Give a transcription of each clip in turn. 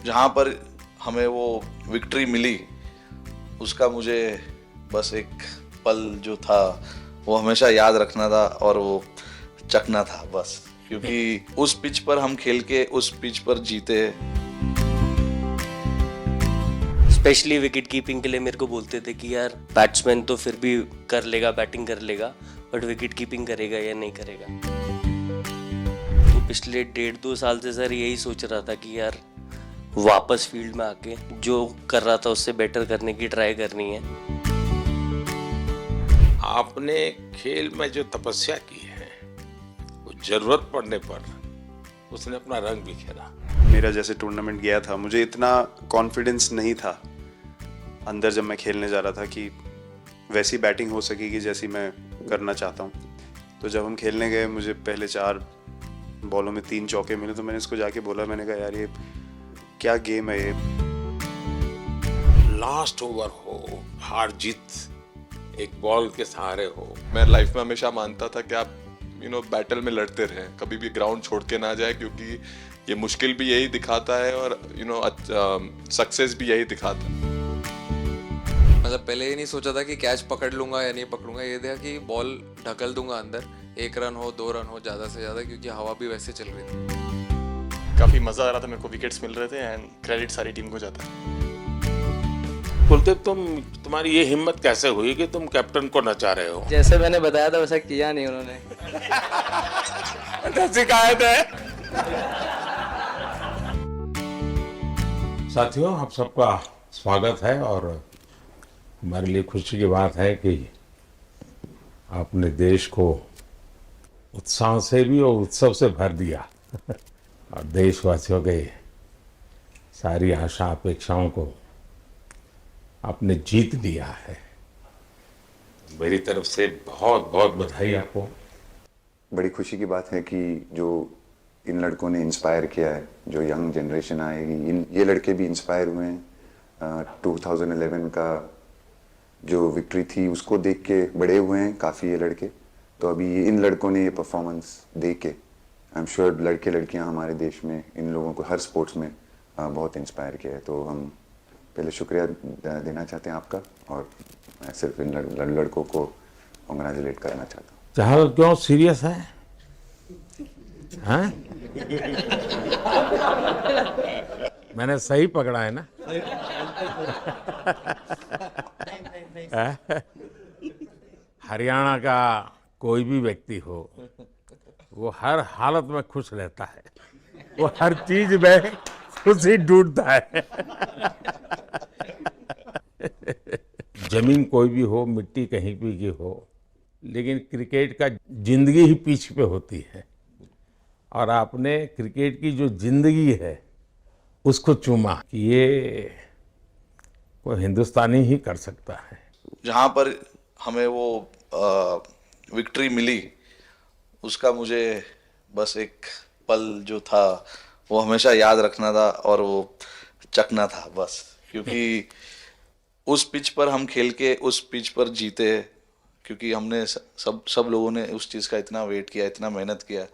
जहाँ पर हमें वो विक्ट्री मिली उसका मुझे बस एक पल जो था वो हमेशा याद रखना था और वो चखना था बस, क्योंकि उस पिच पर हम खेल के उस पिच पर जीते। स्पेशली विकेट कीपिंग के लिए मेरे को बोलते थे कि यार बैट्समैन तो फिर भी कर लेगा, बैटिंग कर लेगा, बट विकेट कीपिंग करेगा या नहीं करेगा। तो पिछले 1.5-2 साल से सर यही सोच रहा था कि यार वापस फील्ड में आके जो कर रहा था उससे बेटर करने की ट्राई करनी है। आपने खेल में जो तपस्या की है वो जरूरत पड़ने पर उसने अपना रंग बिखेरा। मेरा जैसे टूर्नामेंट गया था, मुझे इतना कॉन्फिडेंस नहीं था अंदर जब मैं खेलने जा रहा था कि वैसी बैटिंग हो सकेगी जैसी मैं करना चाहता हूँ। तो जब हम खेलने गए, मुझे पहले 4 बॉलों में 3 चौके मिले, तो मैंने इसको जाके बोला, मैंने कहा यार ये क्या गेम है ये। लास्ट ओवर हो, हार जीत एक बॉल के सहारे हो। मैं लाइफ में हमेशा मानता था कि आप बैटल में लड़ते रहें, कभी भी ग्राउंड छोड़ के ना जाए, क्योंकि ये मुश्किल भी यही दिखाता है और सक्सेस भी यही दिखाता है। मतलब पहले ये नहीं सोचा था कि कैच पकड़ लूंगा या नहीं पकड़ूंगा, ये था कि बॉल ढकल दूंगा अंदर, 1 रन हो 2 रन हो ज़्यादा से ज़्यादा, क्योंकि हवा भी वैसे चल रही थी। काफ़ी मज़ा आ रहा था, मेरे को विकेट्स मिल रहे थे एंड क्रेडिट सारी टीम को जाता है। कुलदीप, तुम्हारी ये हिम्मत कैसे हुई कि तुम कैप्टन को नचा रहे हो? जैसे मैंने बताया था वैसा किया नहीं उन्होंने। शिकायत है। साथियों, आप सबका स्वागत है और हमारे लिए खुशी की बात है कि आपने देश को उत्साह से भी और उत्सव से भर दिया और देशवासियों के सारी आशा अपेक्षाओं को आपने जीत लिया है। मेरी तरफ से बहुत बहुत बधाई आपको। बड़ी खुशी की बात है कि जो इन लड़कों ने इंस्पायर किया है, जो यंग जनरेशन आएगी, ये लड़के भी इंस्पायर हुए हैं। 2011 का जो विक्ट्री थी उसको देख के बड़े हुए हैं काफ़ी ये लड़के। तो अभी इन लड़कों ने ये परफॉर्मेंस दे के आई एम श्योर लड़के लड़कियां हमारे देश में इन लोगों को हर स्पोर्ट्स में बहुत इंस्पायर किया है। तो हम पहले शुक्रिया देना चाहते हैं आपका, और मैं सिर्फ इन लड़कों को कॉन्ग्रेचुलेट करना चाहता हूँ। चाहल क्यों सीरियस है? हाँ? मैंने सही पकड़ा है ना? हरियाणा का कोई भी व्यक्ति हो, वो हर हालत में खुश रहता है, वो हर चीज में खुशी ढूंढता है। जमीन कोई भी हो, मिट्टी कहीं भी की हो, लेकिन क्रिकेट का जिंदगी ही पिच पे होती है और आपने क्रिकेट की जो जिंदगी है उसको चुमा कि ये कोई हिंदुस्तानी ही कर सकता है। जहाँ पर हमें वो विक्ट्री मिली उसका मुझे बस एक पल जो था वो हमेशा याद रखना था और वो चखना था बस, क्योंकि उस पिच पर हम खेल के उस पिच पर जीते, क्योंकि हमने सब लोगों ने उस चीज़ का इतना वेट किया, इतना मेहनत किया।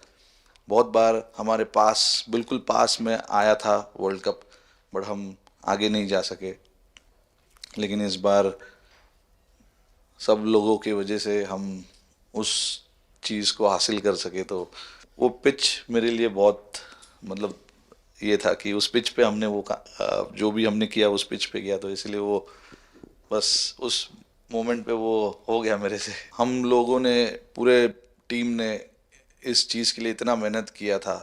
बहुत बार हमारे पास, बिल्कुल पास में आया था वर्ल्ड कप, बट हम आगे नहीं जा सके। लेकिन इस बार सब लोगों की वजह से हम उस चीज़ को हासिल कर सके। तो वो पिच मेरे लिए बहुत मतलब ये था कि उस पिच पे हमने वो जो भी हमने किया उस पिच पे किया, तो इसलिए वो बस उस मोमेंट पे वो हो गया मेरे से। हम लोगों ने, पूरे टीम ने इस चीज़ के लिए इतना मेहनत किया था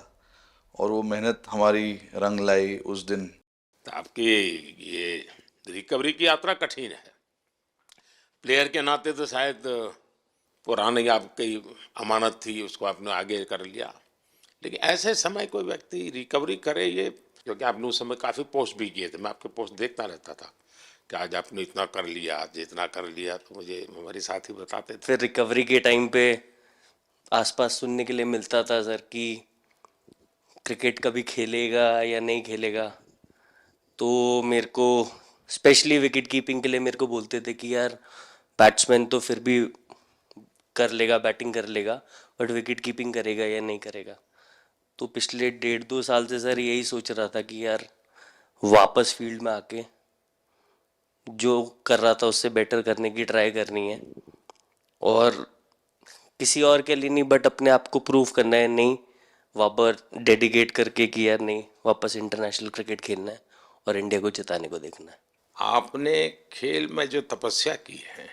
और वो मेहनत हमारी रंग लाई उस दिन। आपकी ये रिकवरी की यात्रा कठिन है। प्लेयर के नाते तो शायद पुरानी आपकी अमानत थी, उसको आपने आगे कर लिया, लेकिन ऐसे समय कोई व्यक्ति रिकवरी करे, ये क्योंकि आपने उस समय काफ़ी पोस्ट भी किए थे, मैं आपके पोस्ट देखता रहता था कि आज आपने इतना कर लिया, आज इतना कर लिया, तो मुझे हमारे साथी बताते थे। फिर रिकवरी के टाइम पे आसपास सुनने के लिए मिलता था सर कि क्रिकेट कभी खेलेगा या नहीं खेलेगा। तो मेरे को स्पेशली विकेट कीपिंग के लिए मेरे को बोलते थे कि यार बैट्समैन तो फिर भी कर लेगा, बैटिंग कर लेगा, बट विकेट कीपिंग करेगा या नहीं करेगा। तो पिछले 1.5-2 साल से सर यही सोच रहा था कि यार वापस फील्ड में आके जो कर रहा था उससे बेटर करने की ट्राई करनी है, और किसी और के लिए नहीं बट अपने आप को प्रूव करना है, नहीं वापस डेडिकेट करके कि यार नहीं, वापस इंटरनेशनल क्रिकेट खेलना है और इंडिया को जिताने को देखना है। आपने खेल में जो तपस्या की है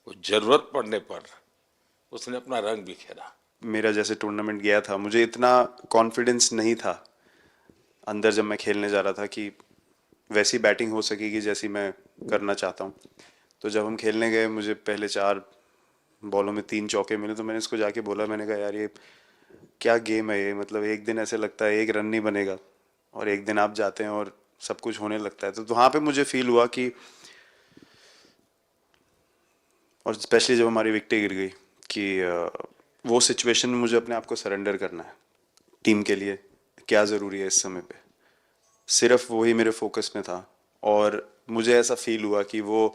वो जरूरत पड़ने पर उसने अपना रंग बिखेरा। मेरा जैसे टूर्नामेंट गया था, मुझे इतना कॉन्फिडेंस नहीं था अंदर जब मैं खेलने जा रहा था कि वैसी बैटिंग हो सकेगी जैसी मैं करना चाहता हूँ। तो जब हम खेलने गए, मुझे पहले 4 बॉलों में 3 चौके मिले, तो मैंने इसको जाके बोला, मैंने कहा यार ये क्या गेम है ये, मतलब एक दिन ऐसे लगता है 1 रन नहीं बनेगा और एक दिन आप जाते हैं और सब कुछ होने लगता है। तो वहाँ पे मुझे फील हुआ कि, और स्पेशली जब हमारी विकेटें गिर गई, कि वो सिचुएशन में मुझे अपने आप को सरेंडर करना है। टीम के लिए क्या ज़रूरी है इस समय पे, सिर्फ वही मेरे फोकस में था। और मुझे ऐसा फील हुआ कि वो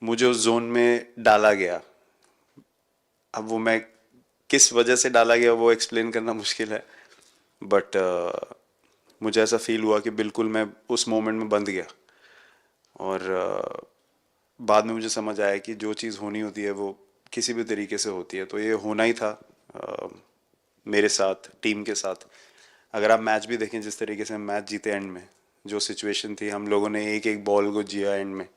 मुझे उस जोन में डाला गया। अब वो मैं किस वजह से डाला गया वो एक्सप्लेन करना मुश्किल है, बट मुझे ऐसा फील हुआ कि बिल्कुल मैं उस मोमेंट में बंध गया। और बाद में मुझे समझ आया कि जो चीज़ होनी होती है वो किसी भी तरीके से होती है, तो ये होना ही था मेरे साथ, टीम के साथ। अगर आप मैच भी देखें, जिस तरीके से हम मैच जीते एंड में, जो सिचुएशन थी, हम लोगों ने एक एक बॉल को जिया एंड में,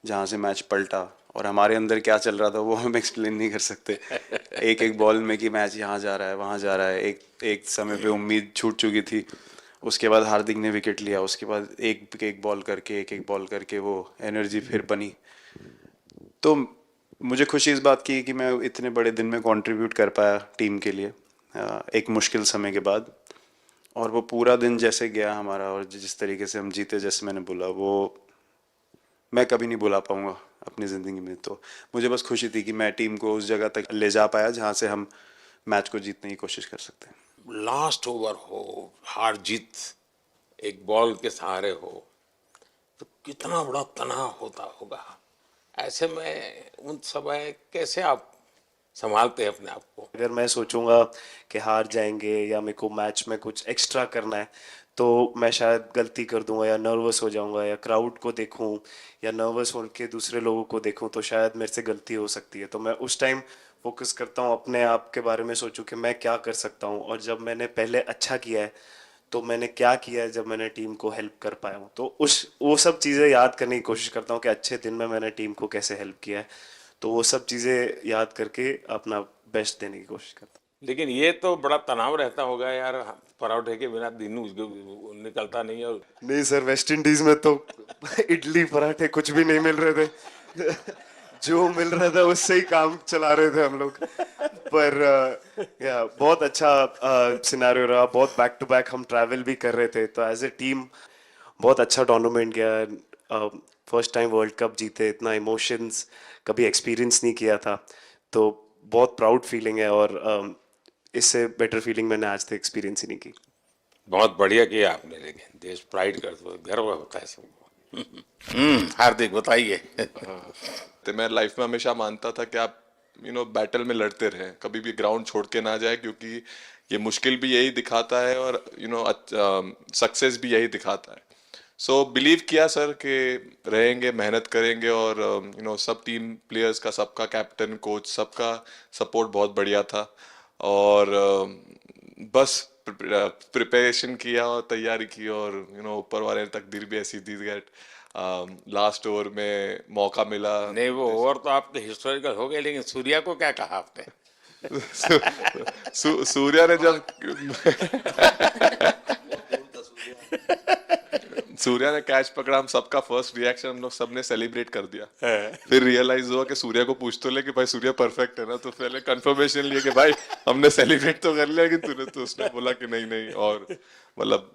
जहाँ से मैच पलटा, और हमारे अंदर क्या चल रहा था वो हम एक्सप्लेन नहीं कर सकते। एक एक बॉल में कि मैच यहाँ जा रहा है, वहाँ जा रहा है। एक समय पे उम्मीद छूट चुकी थी, उसके बाद हार्दिक ने विकेट लिया, उसके बाद एक एक बॉल करके वो एनर्जी फिर बनी। तो मुझे खुशी इस बात की कि मैं इतने बड़े दिन में कंट्रीब्यूट कर पाया टीम के लिए, एक मुश्किल समय के बाद। और वो पूरा दिन जैसे गया हमारा, और जिस तरीके से हम जीते, जैसे मैंने बोला, वो मैं कभी नहीं भुला पाऊंगा अपनी ज़िंदगी में। तो मुझे बस खुशी थी कि मैं टीम को उस जगह तक ले जा पाया जहाँ से हम मैच को जीतने की कोशिश कर सकते हैं। लास्ट ओवर हो, हार जीत एक बॉल के सहारे हो, तो कितना बड़ा तनाव होता होगा। ऐसे में उन समय कैसे आप संभालते हैं अपने आप को? अगर मैं सोचूंगा कि हार जाएंगे या मेरे को मैच में कुछ एक्स्ट्रा करना है, तो मैं शायद गलती कर दूंगा या नर्वस हो जाऊंगा, या क्राउड को देखूं या नर्वस होकर दूसरे लोगों को देखूं, तो शायद मेरे से गलती हो सकती है। तो मैं उस टाइम फोकस करता हूं अपने आप के बारे में, सोचूं कि मैं क्या कर सकता हूं, और जब मैंने पहले अच्छा किया है तो मैंने क्या किया है जब मैंने टीम को हेल्प कर पाया हूँ। तो वो सब चीज़ें याद करने की कोशिश करता हूँ कि अच्छे दिन में मैंने टीम को कैसे हेल्प किया है। तो वो सब चीज़ें याद करके अपना बेस्ट देने की कोशिश करता हूँ। लेकिन ये तो बड़ा तनाव रहता होगा यार, पराठे के बिना दिन निकलता नहीं। और नहीं सर, वेस्ट इंडीज में तो इडली पराठे कुछ भी नहीं मिल रहे थे। जो मिल रहा था उससे ही काम चला रहे थे हम लोग। पर या बहुत अच्छा सिनेरियो रहा, बहुत बैक टू बैक हम ट्रैवल भी कर रहे थे, तो एज ए टीम बहुत अच्छा टूर्नामेंट गया। फर्स्ट टाइम वर्ल्ड कप जीते, इतना इमोशंस कभी एक्सपीरियंस नहीं किया था, तो बहुत प्राउड फीलिंग है। और इससे बेटर फीलिंग मैंने आज तक एक्सपीरियंस ही नहीं की। बहुत बढ़िया किया आपने, लेकिन देश प्राइड कर दो, गर्व होता है सबको। हार्दिक बताइए। तो मैं लाइफ में हमेशा मानता था कि आप बैटल में लड़ते रहें, कभी भी ग्राउंड छोड़ के ना जाए, क्योंकि ये मुश्किल भी यही दिखाता है और सक्सेस भी यही दिखाता है। सो बिलीव किया सर कि रहेंगे, मेहनत करेंगे, और सब टीम प्लेयर्स का, सबका कैप्टन, कोच, सबका सपोर्ट बहुत बढ़िया था। और बस प्रिपरेशन किया और तैयारी की, और ऊपर वाले ने तकदीर भी ऐसी दी दैट लास्ट ओवर में मौका मिला। नहीं, वो ओवर तो आपके हिस्टोरिकल हो गए, लेकिन सूर्या को क्या कहा आपने? सूर्या ने जब सूर्या ने कैच पकड़ा, हम सबका फर्स्ट रिएक्शन, हम लोग सबने सेलिब्रेट कर दिया। फिर रियलाइज हुआ कि सूर्या को पूछ तो ले कि भाई सूर्या परफेक्ट है ना, तो पहले कंफर्मेशन लिए कि भाई हमने सेलिब्रेट तो कर लिया कि तूने, तो उसने बोला कि नहीं नहीं, और मतलब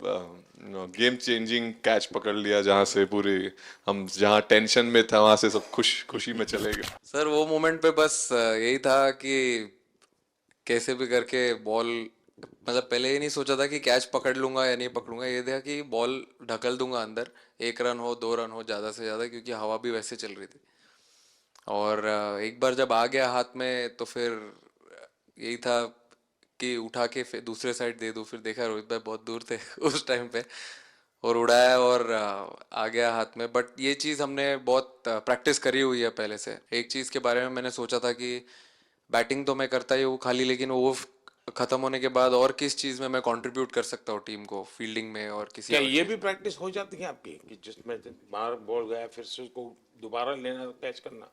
गेम चेंजिंग कैच पकड़ लिया, जहाँ से पूरी हम जहाँ टेंशन में था वहां से सब खुशी में चले गए। सर वो मोमेंट पे बस यही था कि कैसे भी करके बॉल, मतलब पहले ही नहीं सोचा था कि कैच पकड़ लूंगा या नहीं पकड़ूंगा, ये था कि बॉल ढकल दूंगा अंदर, 1 रन हो 2 रन हो ज़्यादा से ज़्यादा, क्योंकि हवा भी वैसे चल रही थी। और एक बार जब आ गया हाथ में तो फिर यही था कि उठा के फिर दूसरे साइड दे दूँ। फिर देखा रोहित भाई बहुत दूर थे उस टाइम पे, और उड़ाया और आ गया हाथ में। बट ये चीज़ हमने बहुत प्रैक्टिस करी हुई है पहले से। एक चीज़ के बारे में मैंने सोचा था कि बैटिंग तो मैं करता ही हूँ खाली, लेकिन वो खत्म होने के बाद और किस चीज़ में मैं कंट्रीब्यूट कर सकता हूँ टीम को, फील्डिंग में और किसी क्या और ये चीज़ भी प्रैक्टिस हो जाती है आपकी कि जिसमें बाहर बॉल गया फिर से उसको दोबारा लेना, कैच करना?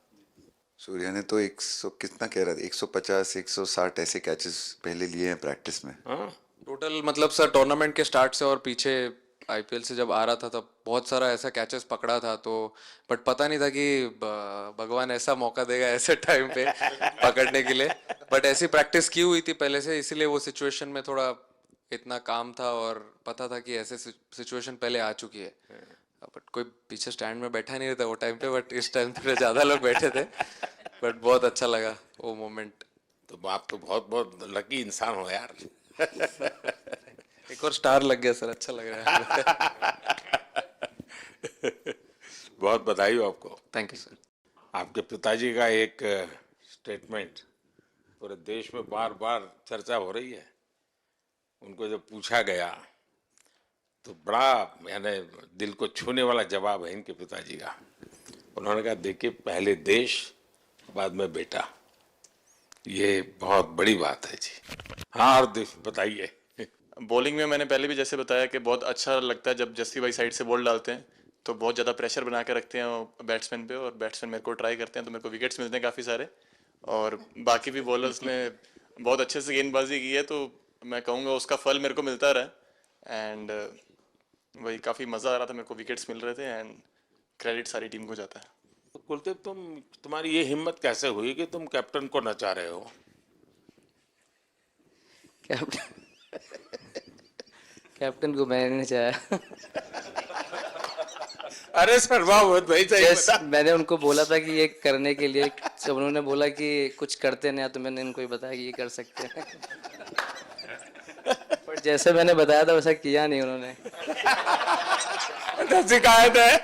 सूर्या ने तो 100 कितना कह रहा था, 150 160 ऐसे कैचेस पहले लिए हैं प्रैक्टिस में। हाँ, टोटल मतलब सर टूर्नामेंट के स्टार्ट से और पीछे आईपीएल से जब आ रहा था तब बहुत सारा ऐसा कैचेस पकड़ा था, तो बट पता नहीं था कि भगवान ऐसा मौका देगा ऐसे टाइम पे पकड़ने के लिए। बट ऐसी प्रैक्टिस की हुई थी पहले से, इसीलिए वो सिचुएशन में थोड़ा इतना काम था और पता था कि ऐसे सिचुएशन पहले आ चुकी है। बट कोई पीछे स्टैंड में बैठा नहीं रहता वो टाइम पे, बट इस टाइम पे ज़्यादा लोग बैठे थे। बट बहुत अच्छा लगा वो मोमेंट। तो आप तो बहुत बहुत लकी इंसान हो यार। एक और स्टार लग गया सर, अच्छा लग रहा है। बहुत बधाई हो आपको। Thank you sir. आपके पिताजी का एक स्टेटमेंट पूरे देश में बार बार चर्चा हो रही है। उनको जब पूछा गया तो बड़ा यानी दिल को छूने वाला जवाब है इनके पिताजी का। उन्होंने कहा देखिए पहले देश बाद में बेटा, ये बहुत बड़ी बात है जी। हाँ और बताइए। बॉलिंग में मैंने पहले भी जैसे बताया कि बहुत अच्छा लगता है जब जस्सी भाई साइड से बॉल डालते हैं, तो बहुत ज़्यादा प्रेशर बना के रखते हैं बैट्समैन पे, और बैट्समैन मेरे को ट्राई करते हैं तो मेरे को विकेट्स मिलते हैं काफ़ी सारे। और बाकी भी बॉलर्स ने बहुत अच्छे से गेंदबाजी की है, तो मैं कहूँगा उसका फल मेरे को मिलता रहा। एंड वही काफ़ी मज़ा आ रहा था, मेरे को विकेट्स मिल रहे थे एंड क्रेडिट सारी टीम को जाता है। तो कुलदीप तुम्हारी ये हिम्मत कैसे हुई कि तुम कैप्टन को नचा रहे हो? कैप्टन को मैंने नहीं चाहा। अरे सर वाह, बहुत भाई सही जस्ट बता। मैंने उनको बोला था कि ये करने के लिए, जब उन्होंने बोला कि कुछ करते नहीं तो मैंने इनको ही बताया कि ये कर सकते हैं। पर जैसे मैंने बताया था वैसा किया नहीं उन्होंने। शिकायत है।